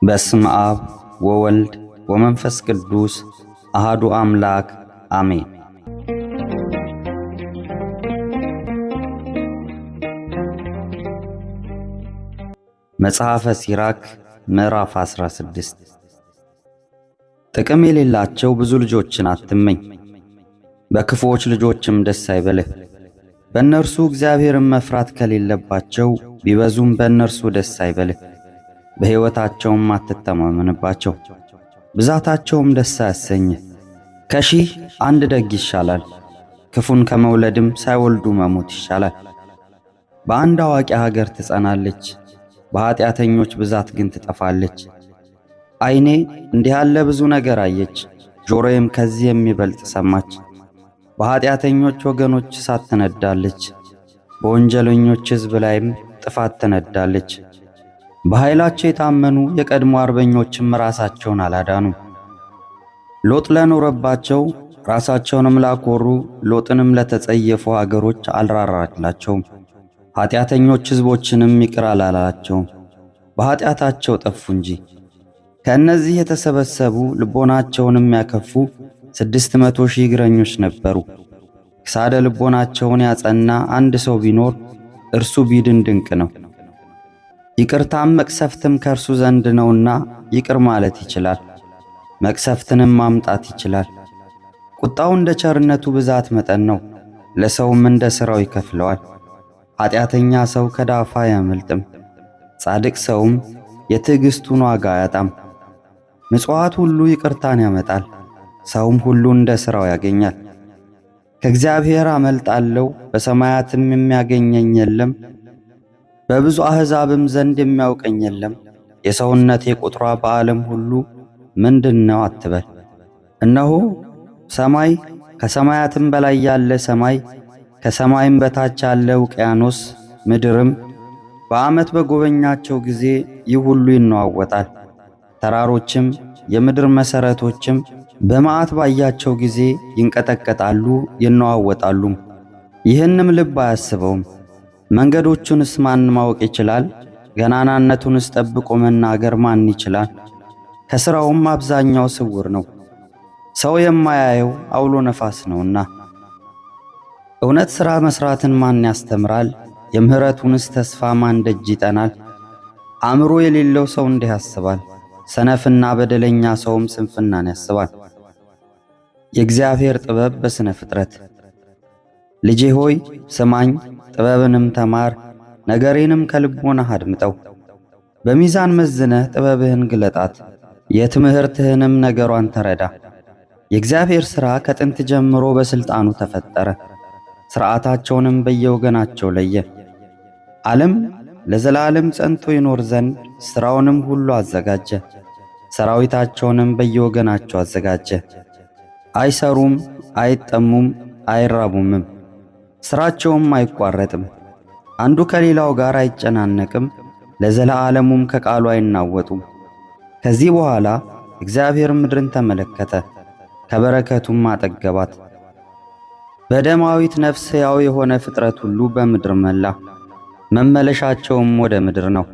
በስመ አብ ወወልድ ወመንፈስ ቅዱስ አሃዱ አምላክ አሜን። መጽሐፈ ሲራክ ምዕራፍ 16 ጥቅም የሌላቸው ብዙ ልጆችን አትመኝ፣ በክፉዎች ልጆችም ደስ አይበልህ። በእነርሱ እግዚአብሔርን መፍራት ከሌለባቸው ቢበዙም በእነርሱ ደስ አይበልህ። በሕይወታቸውም አትተማመንባቸው፣ ብዛታቸውም ደስ አያሰኝህ። ከሺህ አንድ ደግ ይሻላል፣ ክፉን ከመውለድም ሳይወልዱ መሞት ይሻላል። በአንድ አዋቂ ሀገር ትጸናለች፣ በኃጢአተኞች ብዛት ግን ትጠፋለች። ዓይኔ እንዲህ ያለ ብዙ ነገር አየች፣ ጆሮዬም ከዚህ የሚበልጥ ሰማች። በኃጢአተኞች ወገኖች እሳት ትነዳለች፣ በወንጀለኞች ሕዝብ ላይም ጥፋት ትነዳለች። በኃይላቸው የታመኑ የቀድሞ አርበኞችም ራሳቸውን አላዳኑም። ሎጥ ለኖረባቸው ራሳቸውንም ላኮሩ ሎጥንም ለተጸየፉ አገሮች አልራራላቸውም። ኃጢአተኞች ሕዝቦችንም ይቅር አላላቸውም፣ በኃጢአታቸው ጠፉ እንጂ። ከእነዚህ የተሰበሰቡ ልቦናቸውንም ያከፉ 600,000 እግረኞች ነበሩ። ክሳደ ልቦናቸውን ያጸና አንድ ሰው ቢኖር እርሱ ቢድን ድንቅ ነው። ይቅርታም መቅሰፍትም ከእርሱ ዘንድ ነውና ይቅር ማለት ይችላል፣ መቅሰፍትንም ማምጣት ይችላል። ቁጣው እንደ ቸርነቱ ብዛት መጠን ነው፣ ለሰውም እንደ ሥራው ይከፍለዋል። ኃጢአተኛ ሰው ከዳፋ አያመልጥም፣ ጻድቅ ሰውም የትዕግሥቱን ዋጋ አያጣም። ምጽዋት ሁሉ ይቅርታን ያመጣል፣ ሰውም ሁሉ እንደ ሥራው ያገኛል። ከእግዚአብሔር አመልጣለሁ፣ በሰማያትም የሚያገኘኝ የለም፣ በብዙ አሕዛብም ዘንድ የሚያውቀኝ የለም። የሰውነቴ ቁጥሯ በዓለም ሁሉ ምንድነው አትበል። እነሆ ሰማይ ከሰማያትም በላይ ያለ ሰማይ ከሰማይም በታች ያለ ውቅያኖስ ምድርም በዓመት በጎበኛቸው ጊዜ ይህ ሁሉ ይነዋወጣል። ተራሮችም የምድር መሠረቶችም በመዓት ባያቸው ጊዜ ይንቀጠቀጣሉ ይነዋወጣሉ። ይህንም ልብ አያስበውም። መንገዶቹንስ ማን ማወቅ ይችላል? ገናናነቱንስ ጠብቆ መናገር ማን ይችላል? ከሥራውም አብዛኛው ስውር ነው፣ ሰው የማያየው አውሎ ነፋስ ነውና። እውነት ሥራ መሥራትን ማን ያስተምራል? የምሕረቱንስ ተስፋ ማን ደጅ ይጠናል? አእምሮ የሌለው ሰው እንዲህ ያስባል፣ ሰነፍና በደለኛ ሰውም ስንፍናን ያስባል። የእግዚአብሔር ጥበብ በሥነ ፍጥረት። ልጄ ሆይ ስማኝ፣ ጥበብንም ተማር፣ ነገሬንም ከልቦናህ አድምጠው። በሚዛን መዝነህ ጥበብህን ግለጣት፣ የትምህርትህንም ነገሯን ተረዳ። የእግዚአብሔር ሥራ ከጥንት ጀምሮ በሥልጣኑ ተፈጠረ፣ ሥርዓታቸውንም በየወገናቸው ለየ። ዓለም ለዘላለም ጸንቶ ይኖር ዘንድ ሥራውንም ሁሉ አዘጋጀ፣ ሰራዊታቸውንም በየወገናቸው አዘጋጀ። አይሰሩም፣ አይጠሙም፣ አይራቡምም፣ ሥራቸውም አይቋረጥም። አንዱ ከሌላው ጋር አይጨናነቅም፣ ለዘላለሙም ከቃሉ አይናወጡም። ከዚህ በኋላ እግዚአብሔር ምድርን ተመለከተ፣ ከበረከቱም አጠገባት። በደማዊት ነፍስ ሕያው የሆነ ፍጥረት ሁሉ በምድር መላ፣ መመለሻቸውም ወደ ምድር ነው።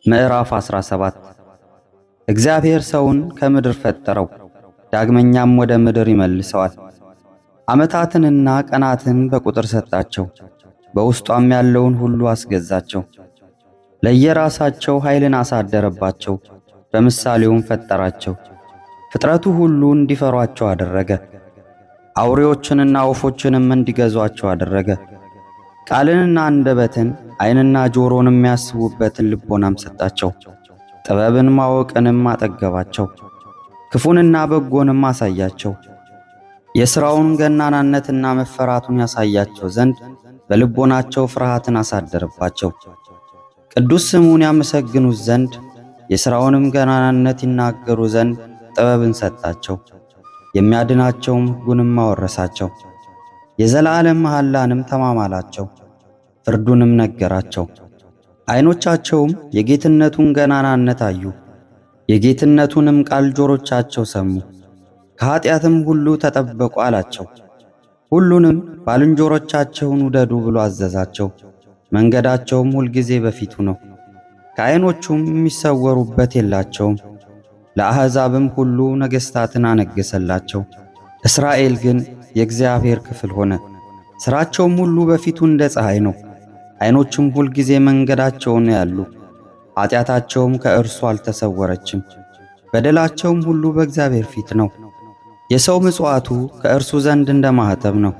ምዕራፍ 17 እግዚአብሔር ሰውን ከምድር ፈጠረው፣ ዳግመኛም ወደ ምድር ይመልሰዋል። ዓመታትንና ቀናትን በቁጥር ሰጣቸው፣ በውስጧም ያለውን ሁሉ አስገዛቸው። ለየራሳቸው ኃይልን አሳደረባቸው፣ በምሳሌውም ፈጠራቸው። ፍጥረቱ ሁሉ እንዲፈሯቸው አደረገ፣ አውሬዎችንና ወፎችንም እንዲገዟቸው አደረገ። ቃልንና አንደበትን ዓይንና ጆሮን የሚያስቡበትን ልቦናም ሰጣቸው። ጥበብን ማወቅንም አጠገባቸው፣ ክፉንና በጎንም አሳያቸው። የሥራውን ገናናነትና መፈራቱን ያሳያቸው ዘንድ በልቦናቸው ፍርሃትን አሳደረባቸው። ቅዱስ ስሙን ያመሰግኑት ዘንድ የሥራውንም ገናናነት ይናገሩ ዘንድ ጥበብን ሰጣቸው። የሚያድናቸውም ሕጉንም አወረሳቸው። የዘላለም መሐላንም ተማማላቸው፣ ፍርዱንም ነገራቸው። ዓይኖቻቸውም የጌትነቱን ገናናነት አዩ፣ የጌትነቱንም ቃል ጆሮቻቸው ሰሙ። ከኀጢአትም ሁሉ ተጠበቁ አላቸው። ሁሉንም ባልንጀሮቻቸውን ውደዱ ብሎ አዘዛቸው። መንገዳቸውም ሁልጊዜ በፊቱ ነው። ከዓይኖቹም የሚሰወሩበት የላቸውም። ለአሕዛብም ሁሉ ነገሥታትን አነገሠላቸው። እስራኤል ግን የእግዚአብሔር ክፍል ሆነ። ሥራቸውም ሁሉ በፊቱ እንደ ፀሐይ ነው። ዓይኖቹም ሁልጊዜ መንገዳቸውን ያሉ፣ ኃጢአታቸውም ከእርሱ አልተሰወረችም። በደላቸውም ሁሉ በእግዚአብሔር ፊት ነው። የሰው ምጽዋቱ ከእርሱ ዘንድ እንደ ማኅተብ ነው።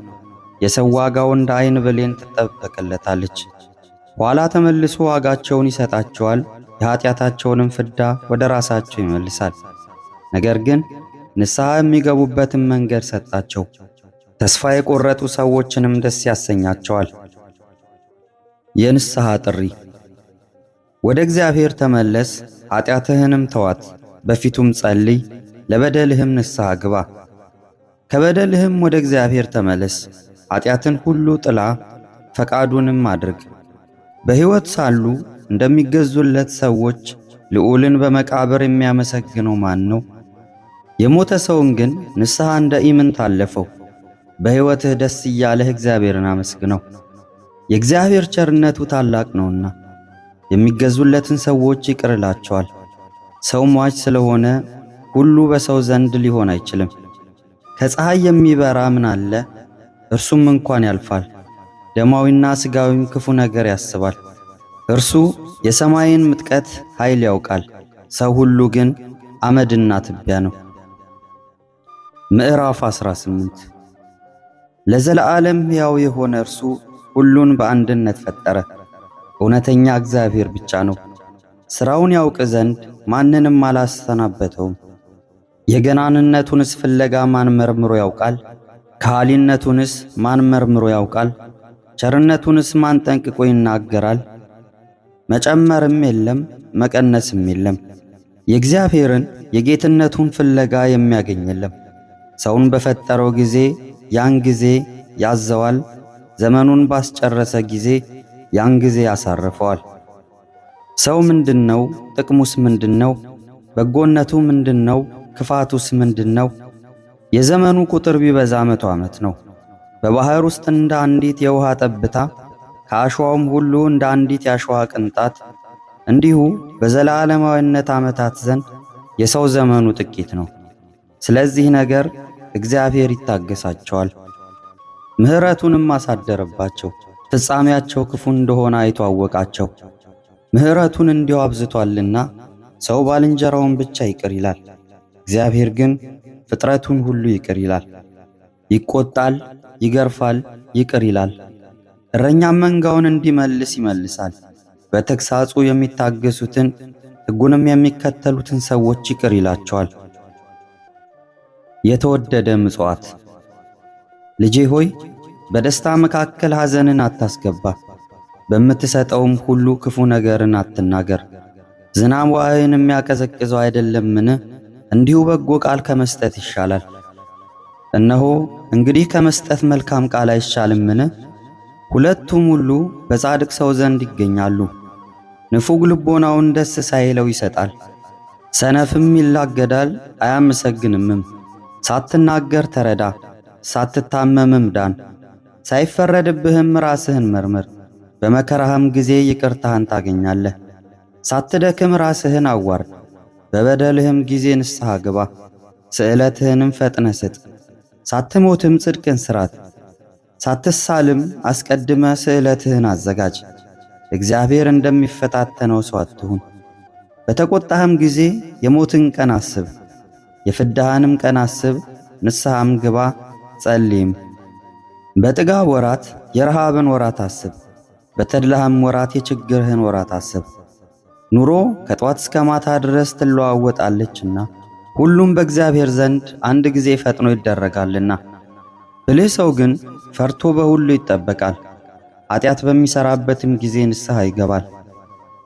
የሰው ዋጋው እንደ ዓይን ብሌን ትጠበቅለታለች። ኋላ ተመልሶ ዋጋቸውን ይሰጣቸዋል፣ የኃጢአታቸውንም ፍዳ ወደ ራሳቸው ይመልሳል። ነገር ግን ንስሐ የሚገቡበትን መንገድ ሰጣቸው፣ ተስፋ የቈረጡ ሰዎችንም ደስ ያሰኛቸዋል። የንስሐ ጥሪ። ወደ እግዚአብሔር ተመለስ፣ ኃጢአትህንም ተዋት፣ በፊቱም ጸልይ፣ ለበደልህም ንስሐ ግባ። ከበደልህም ወደ እግዚአብሔር ተመለስ፣ ኃጢአትን ሁሉ ጥላ፣ ፈቃዱንም አድርግ። በሕይወት ሳሉ እንደሚገዙለት ሰዎች ልዑልን በመቃብር የሚያመሰግነው ማን ነው? የሞተ ሰውን ግን ንስሐ እንደ ኢምንት አለፈው። በሕይወትህ ደስ እያለህ እግዚአብሔርን አመስግነው፣ የእግዚአብሔር ቸርነቱ ታላቅ ነውና የሚገዙለትን ሰዎች ይቅር ይላቸዋል። ሰው ሟች ስለሆነ ሁሉ በሰው ዘንድ ሊሆን አይችልም። ከፀሐይ የሚበራ ምን አለ? እርሱም እንኳን ያልፋል። ደማዊና ሥጋዊም ክፉ ነገር ያስባል። እርሱ የሰማይን ምጥቀት ኃይል ያውቃል። ሰው ሁሉ ግን አመድና ትቢያ ነው። ምዕራፍ 18 ለዘለዓለም ሕያው የሆነ እርሱ ሁሉን በአንድነት ፈጠረ። እውነተኛ እግዚአብሔር ብቻ ነው። ሥራውን ያውቅ ዘንድ ማንንም አላሰናበተውም። የገናንነቱንስ ፍለጋ ማን መርምሮ ያውቃል? ከሃሊነቱንስ ማን መርምሮ ያውቃል? ቸርነቱንስ ማን ጠንቅቆ ይናገራል? መጨመርም የለም መቀነስም የለም። የእግዚአብሔርን የጌትነቱን ፍለጋ የሚያገኝ የለም። ሰውን በፈጠረው ጊዜ ያን ጊዜ ያዘዋል፣ ዘመኑን ባስጨረሰ ጊዜ ያን ጊዜ ያሳርፈዋል። ሰው ምንድነው? ጥቅሙስ ምንድነው? በጎነቱ ምንድነው? ክፋቱስ ምንድነው? የዘመኑ ቁጥር ቢበዛ 100 ዓመት ነው። በባሕር ውስጥ እንደ አንዲት የውሃ ጠብታ፣ ከአሸዋውም ሁሉ እንደ አንዲት የአሸዋ ቅንጣት እንዲሁ በዘላለማዊነት ዓመታት ዘንድ የሰው ዘመኑ ጥቂት ነው። ስለዚህ ነገር እግዚአብሔር ይታገሳቸዋል፣ ምሕረቱንም አሳደረባቸው። ፍጻሜያቸው ክፉ እንደሆነ አይቶ አወቃቸው። ምሕረቱን እንዲሁ አብዝቷልና ሰው ባልንጀራውን ብቻ ይቅር ይላል፣ እግዚአብሔር ግን ፍጥረቱን ሁሉ ይቅር ይላል። ይቆጣል፣ ይገርፋል፣ ይቅር ይላል። እረኛም መንጋውን እንዲመልስ ይመልሳል። በተግሣጹ የሚታገሱትን ሕጉንም የሚከተሉትን ሰዎች ይቅር ይላቸዋል። የተወደደ ምጽዋት። ልጄ ሆይ በደስታ መካከል ሐዘንን አታስገባ፣ በምትሰጠውም ሁሉ ክፉ ነገርን አትናገር። ዝናብ ውኃህን የሚያቀዘቅዘው አይደለምን? እንዲሁ በጎ ቃል ከመስጠት ይሻላል። እነሆ እንግዲህ ከመስጠት መልካም ቃል አይሻልምን? ሁለቱም ሁሉ በጻድቅ ሰው ዘንድ ይገኛሉ። ንፉግ ልቦናውን ደስ ሳይለው ይሰጣል፣ ሰነፍም ይላገዳል አያመሰግንምም። ሳትናገር ተረዳ፣ ሳትታመምም ዳን። ሳይፈረድብህም ራስህን መርምር፣ በመከራህም ጊዜ ይቅርታህን ታገኛለህ። ሳትደክም ራስህን አዋርድ፣ በበደልህም ጊዜ ንስሐ ግባ። ስዕለትህንም ፈጥነ ስጥ፣ ሳትሞትም ጽድቅን ስራት። ሳትሳልም አስቀድመ ስዕለትህን አዘጋጅ። እግዚአብሔር እንደሚፈታተነው ሰው አትሁን። በተቆጣህም ጊዜ የሞትን ቀን አስብ፣ የፍዳህንም ቀን አስብ። ንስሐም ግባ ጸልይም። በጥጋብ ወራት የረሃብን ወራት አስብ፣ በተድላህም ወራት የችግርህን ወራት አስብ። ኑሮ ከጧት እስከ ማታ ድረስ ትለዋወጣለችና ሁሉም በእግዚአብሔር ዘንድ አንድ ጊዜ ፈጥኖ ይደረጋልና። ብልህ ሰው ግን ፈርቶ በሁሉ ይጠበቃል፣ ኃጢአት በሚሠራበትም ጊዜ ንስሐ ይገባል።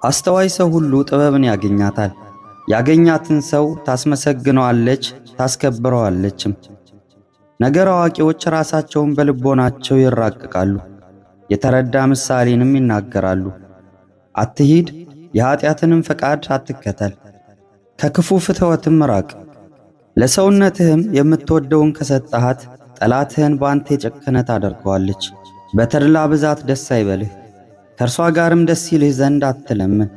አስተዋይ ሰው ሁሉ ጥበብን ያገኛታል፣ ያገኛትን ሰው ታስመሰግነዋለች ታስከብረዋለችም። ነገር አዋቂዎች ራሳቸውን በልቦናቸው ይራቅቃሉ፣ የተረዳ ምሳሌንም ይናገራሉ። አትሂድ፣ የኃጢአትንም ፈቃድ አትከተል፣ ከክፉ ፍትወትም ራቅ። ለሰውነትህም የምትወደውን ከሰጠሃት ጠላትህን በአንተ የጨከነ ታደርገዋለች። በተድላ ብዛት ደስ አይበልህ፣ ከእርሷ ጋርም ደስ ይልህ ዘንድ አትለምን።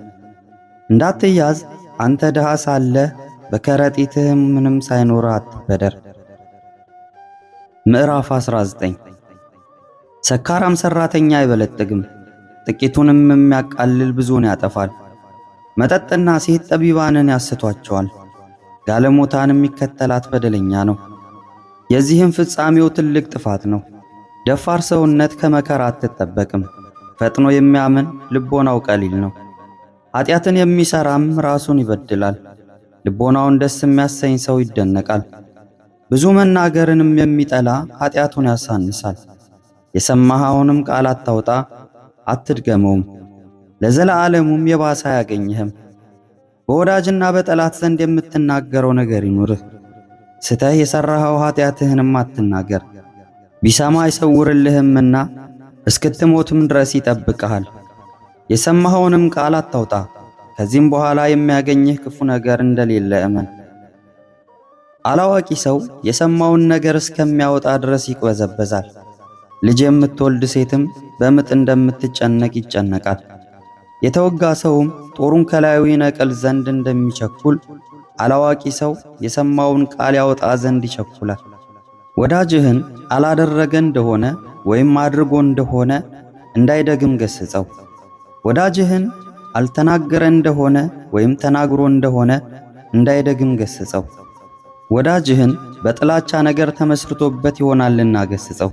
እንዳትያዝ አንተ ድሃ ሳለህ በከረጢትህም ምንም ሳይኖርህ አትበደር። ምዕራፍ 19 ሰካራም ሠራተኛ አይበለጥግም፣ ጥቂቱንም የሚያቃልል ብዙውን ያጠፋል። መጠጥና ሴት ጠቢባንን ያስቷቸዋል፣ ጋለሞታን የሚከተላት በደለኛ ነው። የዚህም ፍጻሜው ትልቅ ጥፋት ነው። ደፋር ሰውነት ከመከራ አትጠበቅም፣ ፈጥኖ የሚያምን ልቦናው ቀሊል ነው። ኃጢአትን የሚሠራም ራሱን ይበድላል፣ ልቦናውን ደስ የሚያሰኝ ሰው ይደነቃል። ብዙ መናገርንም የሚጠላ ኃጢአቱን ያሳንሳል። የሰማኸውንም ቃል አታውጣ፣ አትድገመውም፣ ለዘላለሙም የባሰ አያገኝህም። በወዳጅና በጠላት ዘንድ የምትናገረው ነገር ይኑርህ፣ ስተህ የሠራኸው ኃጢአትህንም አትናገር። ቢሰማ አይሰውርልህምና እስክትሞትም ድረስ ይጠብቅሃል። የሰማኸውንም ቃል አታውጣ፣ ከዚህም በኋላ የሚያገኝህ ክፉ ነገር እንደሌለ እመን። አላዋቂ ሰው የሰማውን ነገር እስከሚያወጣ ድረስ ይቅበዘበዛል። ልጅ የምትወልድ ሴትም በምጥ እንደምትጨነቅ ይጨነቃል። የተወጋ ሰውም ጦሩን ከላዩ ይነቅል ዘንድ እንደሚቸኩል አላዋቂ ሰው የሰማውን ቃል ያወጣ ዘንድ ይቸኩላል። ወዳጅህን አላደረገ እንደሆነ ወይም አድርጎ እንደሆነ እንዳይደግም ገስጸው። ወዳጅህን አልተናገረ እንደሆነ ወይም ተናግሮ እንደሆነ እንዳይደግም ገስጸው። ወዳጅህን በጥላቻ ነገር ተመስርቶበት ይሆናልና ገስጸው።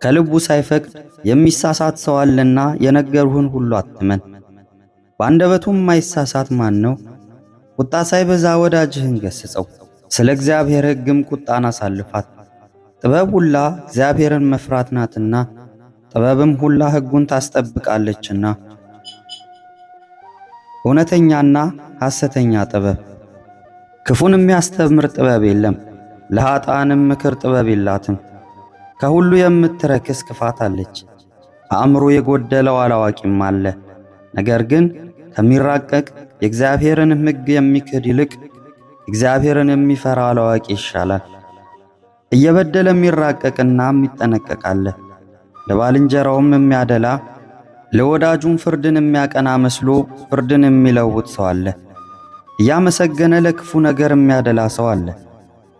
ከልቡ ሳይፈቅድ የሚሳሳት ሰው አለና የነገሩህን ሁሉ አትመን። በአንደበቱም የማይሳሳት ማን ነው? ቁጣ ሳይበዛ ወዳጅህን ገስጸው፣ ስለ እግዚአብሔር ሕግም ቁጣን አሳልፋት። ጥበብ ሁላ እግዚአብሔርን መፍራት ናትና፣ ጥበብም ሁላ ሕጉን ታስጠብቃለችና። እውነተኛና ሐሰተኛ ጥበብ። ክፉን የሚያስተምር ጥበብ የለም፣ ለኃጥአንም ምክር ጥበብ የላትም። ከሁሉ የምትረክስ ክፋት አለች፣ አእምሮ የጎደለው አላዋቂም አለ። ነገር ግን ከሚራቀቅ የእግዚአብሔርን ሕግ የሚክድ ይልቅ እግዚአብሔርን የሚፈራ አላዋቂ ይሻላል። እየበደለ የሚራቀቅና የሚጠነቀቅ አለ፣ ለባልንጀራውም የሚያደላ ለወዳጁም ፍርድን የሚያቀና መስሎ ፍርድን የሚለውጥ ሰው አለ። እያመሰገነ ለክፉ ነገር የሚያደላ ሰው አለ፣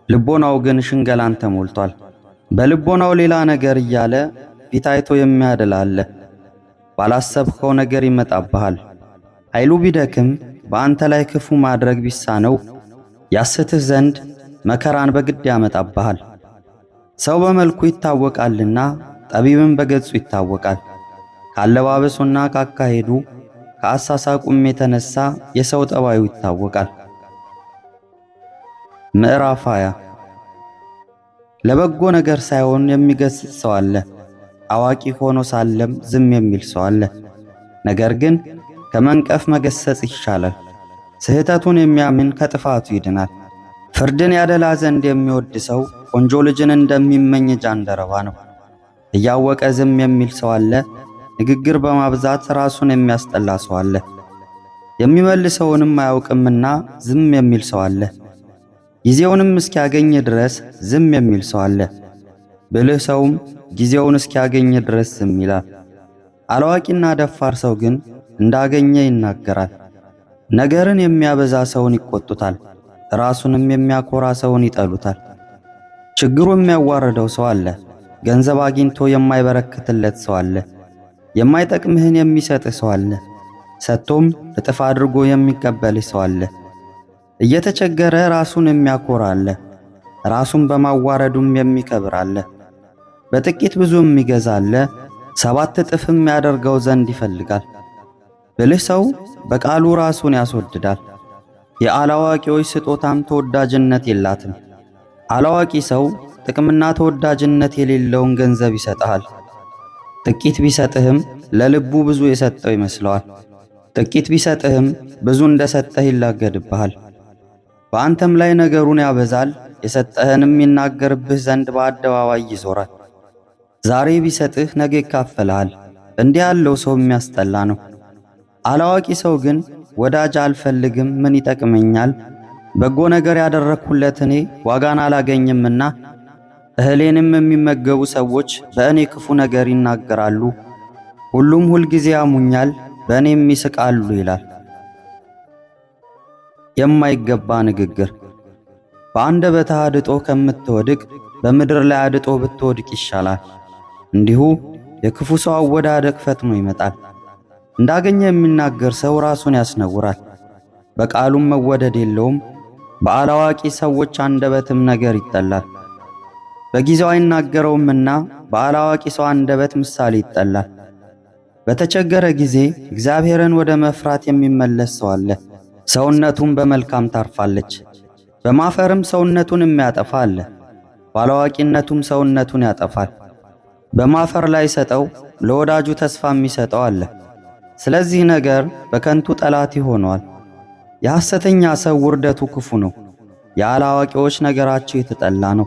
ልቦናው ግን ሽንገላን ተሞልቷል። በልቦናው ሌላ ነገር እያለ ፊት አይቶ የሚያደላ አለ። ባላሰብከው ነገር ይመጣብሃል። ኃይሉ ቢደክም በአንተ ላይ ክፉ ማድረግ ቢሳነው ያስትህ ዘንድ መከራን በግድ ያመጣብሃል። ሰው በመልኩ ይታወቃልና ጠቢብም በገጹ ይታወቃል። ካለባበሱና ካካሄዱ ከአሳሳቁም የተነሳ የሰው ጠባዩ ይታወቃል። ምዕራፍ 20 ለበጎ ነገር ሳይሆን የሚገስጽ ሰው አለ፣ አዋቂ ሆኖ ሳለም ዝም የሚል ሰው አለ። ነገር ግን ከመንቀፍ መገሰጽ ይሻላል። ስህተቱን የሚያምን ከጥፋቱ ይድናል። ፍርድን ያደላ ዘንድ የሚወድ ሰው ቆንጆ ልጅን እንደሚመኝ ጃንደረባ ነው። እያወቀ ዝም የሚል ሰው አለ፣ ንግግር በማብዛት ራሱን የሚያስጠላ ሰው አለ። የሚመልሰውንም አያውቅምና ዝም የሚል ሰው አለ። ጊዜውንም እስኪያገኝ ድረስ ዝም የሚል ሰው አለ። ብልህ ሰውም ጊዜውን እስኪያገኝ ድረስ ዝም ይላል። አላዋቂና ደፋር ሰው ግን እንዳገኘ ይናገራል። ነገርን የሚያበዛ ሰውን ይቆጡታል፣ ራሱንም የሚያኮራ ሰውን ይጠሉታል። ችግሩ የሚያዋርደው ሰው አለ፣ ገንዘብ አግኝቶ የማይበረክትለት ሰው አለ። የማይጠቅምህን የሚሰጥህ ሰው አለ፣ ሰጥቶም እጥፍ አድርጎ የሚቀበልህ ሰው አለ። እየተቸገረ ራሱን የሚያኮራ አለ፣ ራሱን በማዋረዱም የሚከብር አለ። በጥቂት ብዙ የሚገዛ አለ፣ 7 እጥፍም ያደርገው ዘንድ ይፈልጋል። ብልህ ሰው በቃሉ ራሱን ያስወድዳል፣ የአላዋቂዎች ስጦታም ተወዳጅነት የላትም። አላዋቂ ሰው ጥቅምና ተወዳጅነት የሌለውን ገንዘብ ይሰጥሃል። ጥቂት ቢሰጥህም ለልቡ ብዙ የሰጠው ይመስለዋል። ጥቂት ቢሰጥህም ብዙ እንደሰጠህ ይላገድብሃል። በአንተም ላይ ነገሩን ያበዛል፣ የሰጠህንም ይናገርብህ ዘንድ በአደባባይ ይዞራል። ዛሬ ቢሰጥህ ነገ ይካፈልሃል። እንዲህ ያለው ሰው የሚያስጠላ ነው። አላዋቂ ሰው ግን ወዳጅ አልፈልግም፣ ምን ይጠቅመኛል? በጎ ነገር ያደረግሁለት እኔ ዋጋን አላገኝምና እህሌንም የሚመገቡ ሰዎች በእኔ ክፉ ነገር ይናገራሉ። ሁሉም ሁልጊዜ ያሙኛል፣ በእኔም ይስቃሉ ይላል። የማይገባ ንግግር። በአንደበትህ አድጦ ከምትወድቅ በምድር ላይ አድጦ ብትወድቅ ይሻላል። እንዲሁ የክፉ ሰው አወዳደቅ ፈጥኖ ይመጣል። እንዳገኘ የሚናገር ሰው ራሱን ያስነውራል፣ በቃሉም መወደድ የለውም። በአላዋቂ ሰዎች አንደበትም ነገር ይጠላል። በጊዜው አይናገረውምና በአላዋቂ ሰው አንደበት ምሳሌ ይጠላል። በተቸገረ ጊዜ እግዚአብሔርን ወደ መፍራት የሚመለስ ሰው አለ፣ ሰውነቱም በመልካም ታርፋለች። በማፈርም ሰውነቱን የሚያጠፋ አለ፣ ባላዋቂነቱም ሰውነቱን ያጠፋል። በማፈር ላይ ሰጠው ለወዳጁ ተስፋ የሚሰጠው አለ። ስለዚህ ነገር በከንቱ ጠላት ይሆነዋል። የሐሰተኛ ሰው ውርደቱ ክፉ ነው፣ የአላዋቂዎች ነገራቸው የተጠላ ነው።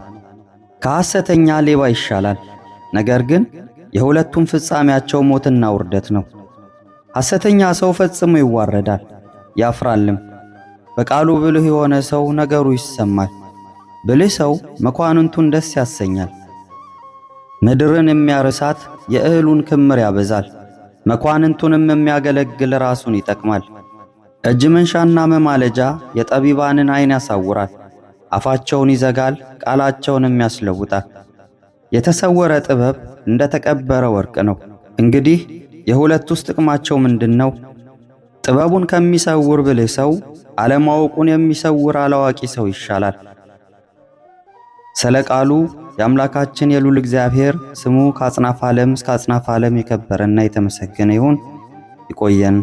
ከሐሰተኛ ሌባ ይሻላል፣ ነገር ግን የሁለቱም ፍጻሜያቸው ሞትና ውርደት ነው። ሐሰተኛ ሰው ፈጽሞ ይዋረዳል ያፍራልም። በቃሉ ብልህ የሆነ ሰው ነገሩ ይሰማል። ብልህ ሰው መኳንንቱን ደስ ያሰኛል። ምድርን የሚያርሳት የእህሉን ክምር ያበዛል፣ መኳንንቱንም የሚያገለግል ራሱን ይጠቅማል። እጅ መንሻና መማለጃ የጠቢባንን ዓይን ያሳውራል፣ አፋቸውን ይዘጋል፣ ቃላቸውንም ያስለውጣል። የተሰወረ ጥበብ እንደ ተቀበረ ወርቅ ነው። እንግዲህ የሁለቱስ ጥቅማቸው ምንድነው? ጥበቡን ከሚሰውር ብልህ ሰው አለማወቁን የሚሰውር አላዋቂ ሰው ይሻላል። ስለ ቃሉ የአምላካችን የልዑል እግዚአብሔር ስሙ ከአጽናፈ ዓለም እስከ አጽናፈ ዓለም የከበረና የተመሰገነ ይሁን። ይቆየን።